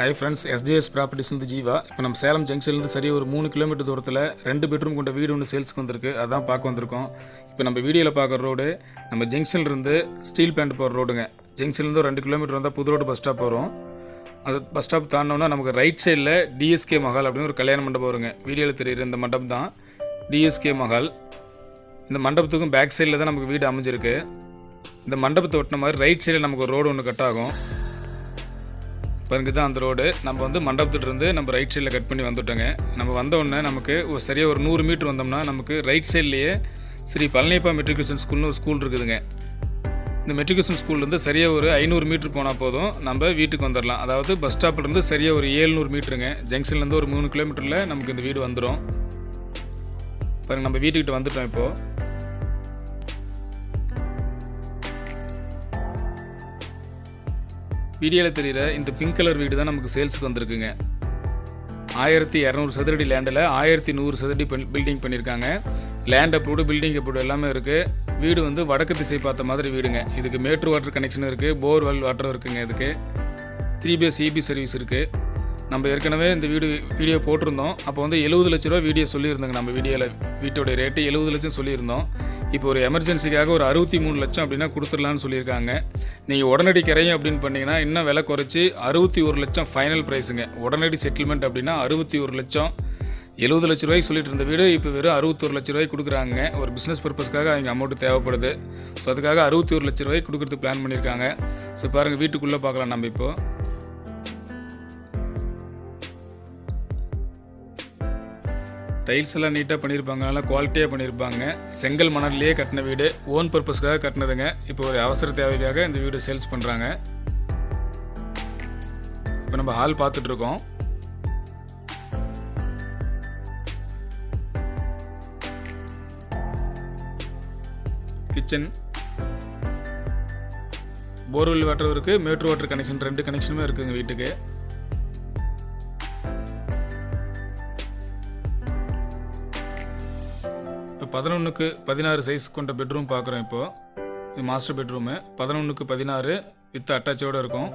Hi friends, SJS ப்ராப்பர்ட்டிஸ்லேருந்து ஜீவா. இப்போ நம்ம சேலம் ஜங்ஷன்லேருந்து சரியாக ஒரு 3 கிலோமீட்டர் தூரத்தில் 2 பெட்ரூம் கொண்ட வீடு ஒன்று சேல்ஸுக்கு வந்திருக்கு. அதான் பார்க்க வந்திருக்கோம். இப்போ நம்ம வீடியோவில் பார்க்குற ரோடு நம்ம ஜங்ஷன்லேருந்து ஸ்டீல் பிளான்ட் போகிற ரோடுங்க. ஜங்ஷன்லேருந்து ஒரு 2 கிலோமீட்டர் வந்தால் புது ரோடு பஸ் ஸ்டாப் வரும். அது பஸ் ஸ்டாப் தாண்டினோன்னா நமக்கு ரைட் சைடில் டிஎஸ்கே மஹால் அப்படின்னு ஒரு கல்யாண மண்டபம் வருங்க. வீடியோவில் தெரியுற இந்த மண்டபம் தான் டிஎஸ்கே மஹால். இந்த மண்டபத்துக்கும் பேக் சைடில் தான் நமக்கு வீடு அமைஞ்சிருக்கு. இந்த மண்டபத்தை ஒட்டின மாதிரி ரைட் சைடில் நமக்கு ஒரு ரோடு ஒன்று கட் ஆகும். பாருங்க, தான் அந்த ரோடு. நம்ம வந்து மண்டபத்துலேருந்து நம்ம ரைட் சைடில் கட் பண்ணி வந்துட்டோங்க. நம்ம வந்த உடனே நமக்கு ஒரு சரியாக ஒரு 100 மீட்டர் வந்தோம்னா நமக்கு ரைட் சைட்லேயே ஸ்ரீ பழனியப்பா மெட்ரிகுலேஷன் ஸ்கூல்னு ஒரு ஸ்கூல் இருக்குதுங்க. இந்த மெட்ரிகுலேஷன் ஸ்கூல்லேருந்து சரியாக ஒரு 500 மீட்டர் போனால் போதும் நம்ம வீட்டுக்கு வந்துடலாம். அதாவது பஸ் ஸ்டாப்லேருந்து சரியாக ஒரு 700 மீட்டருங்க. ஜங்ஷன்லேருந்து ஒரு 3 கிலோமீட்டரில் நமக்கு இந்த வீடு வந்துடும். பாருங்கள், நம்ம வீட்டுக்கிட்ட வந்துட்டோம். இப்போது வீடியோவில் தெரிகிற இந்த பிங்க் கலர் வீடு தான் நமக்கு சேல்ஸுக்கு வந்திருக்குங்க. 1200 சதுரடி லேண்டில் 1100 சதுரடி பில்டிங் பண்ணியிருக்காங்க. லேண்ட் அப்ரூவ்டு, பில்டிங் அப்ரூவ்டு எல்லாமே இருக்குது. வீடு வந்து வடக்கு திசை பார்த்த மாதிரி வீடுங்க. இதுக்கு மேட்ரு வாட்டர் கனெக்ஷன் இருக்குது, போர்வெல் வாட்டர் இருக்குங்க. இதுக்கு 3 EB சர்வீஸ் இருக்குது. நம்ம ஏற்கனவே இந்த வீடியோ போட்டிருந்தோம். அப்போ வந்து 70 லட்ச ரூபா வீடியோ சொல்லியிருந்தோங்க. நம்ம வீடியோவில் வீட்டோடைய ரேட்டு 70 லட்சம் சொல்லியிருந்தோம். இப்போ ஒரு எமர்ஜென்சிக்காக ஒரு 63 லட்சம் அப்படின்னா கொடுத்துடலான்னு சொல்லியிருக்காங்க. நீங்கள் உடனடி கிரையும் அப்படின்னு பண்ணிங்கன்னா இன்னும் விலை குறைச்சி 61 லட்சம் ஃபைனல் ப்ரைஸுங்க. உடனடி செட்டில்மெண்ட் அப்படின்னா 61 லட்சம். 70 லட்ச ரூபாய்க்கு சொல்லிட்டு இருந்த வீடு இப்போ வெறும் 61 லட்ச ரூபாய்க்கு கொடுக்குறாங்க. ஒரு பிஸ்னஸ் பர்பஸ்க்காக அவங்க அமௌண்ட்டு தேவைப்படுது. ஸோ அதுக்காக 61 லட்ச ரூபாய்க்கு கொடுக்குறதுக்கு பிளான் பண்ணியிருக்காங்க. ஸோ பாருங்கள், வீட்டுக்குள்ளே பார்க்கலாம். நம்ம இப்போது டைல்ஸ் எல்லாம் நீட்டாக பண்ணியிருப்பாங்க, நல்லா குவாலிட்டியாக பண்ணியிருப்பாங்க. செங்கல் மணல்லையே கட்டின வீடு, ஓன் பர்பஸ்க்காக கட்டினதுங்க. இப்போ ஒரு அவசர தேவைக்காக இந்த வீடு சேல்ஸ் பண்ணுறாங்க. இப்போ நம்ம ஹால் பார்த்துட்ருக்கோம். கிச்சன், போர்வெல் வாட்டர் இருக்குது, மேட்ரு வாட்டர் கனெக்ஷன் 2 கனெக்ஷனுமே இருக்குதுங்க வீட்டுக்கு. இப்போ 11x16 சைஸ் கொண்ட பெட்ரூம் பார்க்குறோம். இப்போது இது மாஸ்டர் பெட்ரூமு. 11x16 வித் அட்டாச்சோடு இருக்கும்.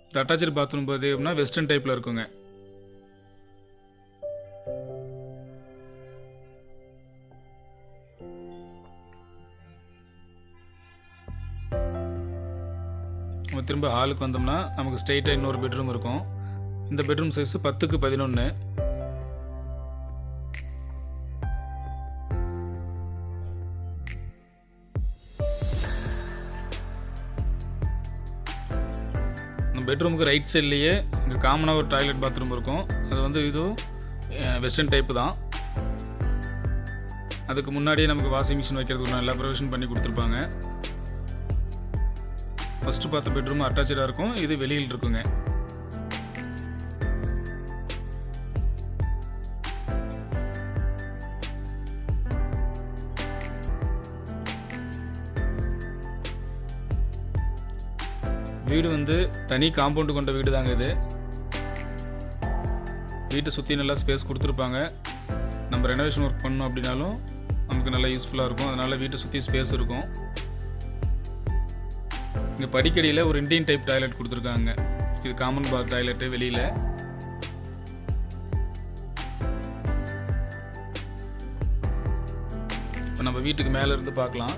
இந்த அட்டாச்சு பாத்ரூம் பார்த்தீங்கன்னா வெஸ்டர்ன் டைப்பில் இருக்குங்க. திரும்ப ஹாலுக்கு வந்தோம்னா நமக்கு ஸ்ட்ரெயிட்டாக இன்னொரு பெட்ரூம் இருக்கும். இந்த பெட்ரூம் சைஸ் 10x11. இந்த பெட்ரூமுக்கு ரைட் சைட்லேயே இங்கே காமனாக ஒரு டாய்லெட் பாத்ரூம் இருக்கும். அது வந்து இதுவும் வெஸ்டர்ன் டைப்பு தான். அதுக்கு முன்னாடியே நமக்கு வாஷிங் மிஷின் வைக்கிறதுக்கு நல்லா ப்ரொவிஷன் பண்ணி கொடுத்துருப்பாங்க. ஃபஸ்ட்டு பார்த்த பெட்ரூம் அட்டாச்சாக இருக்கும். இது வெளியில் இருக்குங்க. வீடு வந்து தனி காம்பவுண்டு கொண்ட வீடு தாங்க இது. வீட்டை சுற்றி நல்லா ஸ்பேஸ் கொடுத்துருப்பாங்க. நம்ம ரெனோவேஷன் ஒர்க் பண்ணோம் அப்படின்னாலும் நமக்கு நல்லா யூஸ்ஃபுல்லாக இருக்கும். அதனால் வீட்டை சுற்றி ஸ்பேஸ் இருக்கும். இங்கே படிக்கடியில் ஒரு இண்டியன் டைப் டாய்லெட் கொடுத்துருக்காங்க. இது காமன் பாத் டாய்லெட்டு வெளியில். இப்போ நம்ம வீட்டுக்கு மேலே இருந்து பார்க்கலாம்.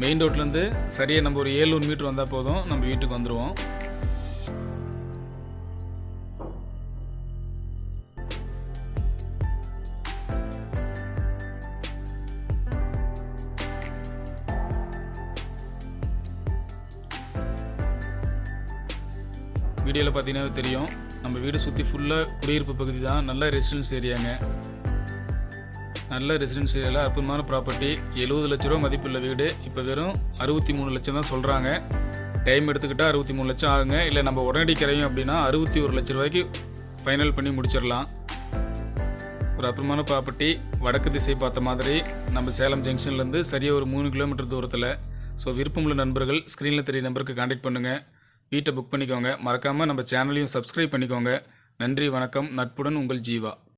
மெயின் ரோட்லேருந்து சரியாக நம்ம ஒரு 700 மீட்டர் வந்தால் போதும் நம்ம வீட்டுக்கு வந்துடுவோம். வீடியோவில் பார்த்தீங்கன்னா தெரியும், நம்ம வீடு சுற்றி ஃபுல்லாக குடியிருப்பு பகுதி தான். நல்ல ரெசிடென்ஸ் ஏரியாங்க. நல்ல ரெசிடென்ஸ் ஏரியாவில் அற்புதமான ப்ராப்பர்ட்டி. 70 லட்ச ரூபா மதிப்புள்ள வீடு இப்போ வெறும் 63 லட்சம் தான் சொல்கிறாங்க. டைம் எடுத்துக்கிட்டால் 63 லட்சம் ஆகுங்க. இல்லை நம்ம உடனடி கிரையும் அப்படின்னா 61 லட்ச ரூபாய்க்கு ஃபைனல் பண்ணி முடிச்சிடலாம். ஒரு அற்புதமான ப்ராப்பர்ட்டி, வடக்கு திசை பார்த்த மாதிரி நம்ம சேலம் ஜங்ஷன்லேருந்து சரியாக ஒரு 3 கிலோமீட்டர் தூரத்தில். ஸோ விருப்பமுள்ள நண்பர்கள் ஸ்க்ரீனில் தெரிய நம்பருக்கு கான்டாக்ட் பண்ணுங்கள். வீட்டை புக் பண்ணிக்கோங்க. மறக்காமல் நம்ம சேனலையும் சப்ஸ்கிரைப் பண்ணிக்கோங்க. நன்றி, வணக்கம். நட்புடன் உங்கள் ஜீவா.